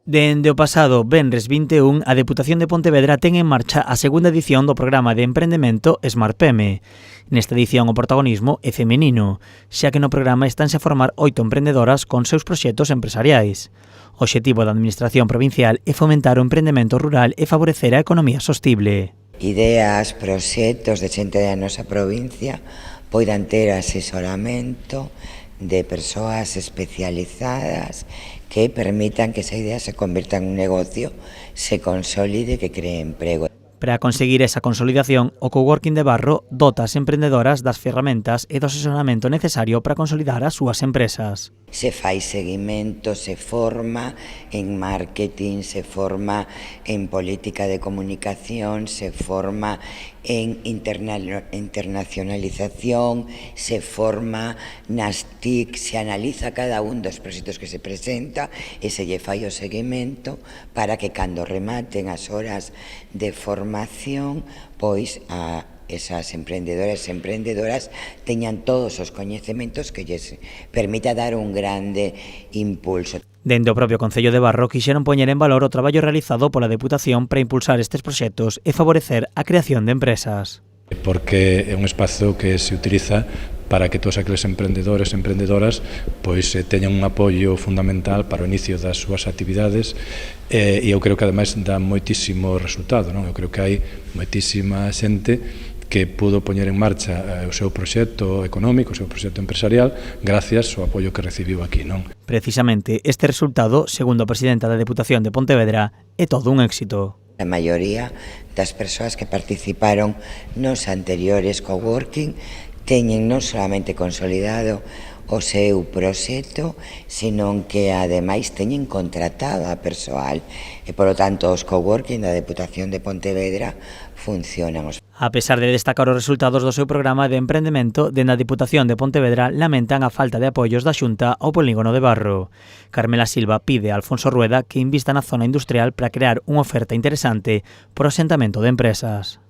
Dende o pasado venres 21, a Deputación de Pontevedra ten en marcha a segunda edición do programa de emprendemento SmartPeme. Nesta edición o protagonismo é feminino, xa que no programa estánse a formar 8 emprendedoras con seus proxectos empresariais. O obxectivo da Administración provincial é fomentar o emprendemento rural e favorecer a economía sostible. Ideas, proxectos de xente da nosa provincia poidan ter asesoramento de persoas especializadas que permitan que esa idea se convirta en un negocio, se consolide e que cree emprego. Para conseguir esa consolidación, o Coworking de Barro dota as emprendedoras das ferramentas e do asesoramento necesario para consolidar as súas empresas. Se fai seguimento, se forma en marketing, se forma en política de comunicación, se forma en internacionalización, se forma nas TIC, se analiza cada un dos proxectos que se presenta e se lle fai o seguimento para que cando rematen as horas de formación, pois esas emprendedoras e emprendedoras teñan todos os coñecementos que lles permita dar un grande impulso. Dende o propio Concello de Barro quixeron poñer en valor o traballo realizado pola Deputación para impulsar estes proxectos e favorecer a creación de empresas. Porque é un espazo que se utiliza para que todos aqueles emprendedores e emprendedoras pois teñan un apoio fundamental para o inicio das súas actividades e eu creo que ademais dá moitísimo resultado, non? Eu creo que hai moitísima xente que pudo poñer en marcha o seu proxecto económico, o seu proxecto empresarial, gracias ao apoio que recibiu aquí, non? Precisamente este resultado, segundo a presidenta da Deputación de Pontevedra, é todo un éxito. A maioría das persoas que participaron nos anteriores coworking teñen non solamente consolidado o seu proxecto, senón que ademais teñen contratado a persoal e, polo tanto, os coworking da Deputación de Pontevedra funcionan. A pesar de destacar os resultados do seu programa de emprendemento, dende a Deputación de Pontevedra lamentan a falta de apoios da Xunta ao polígono de Barro. Carmela Silva pide a Alfonso Rueda que invista na zona industrial para crear unha oferta interesante para o asentamento de empresas.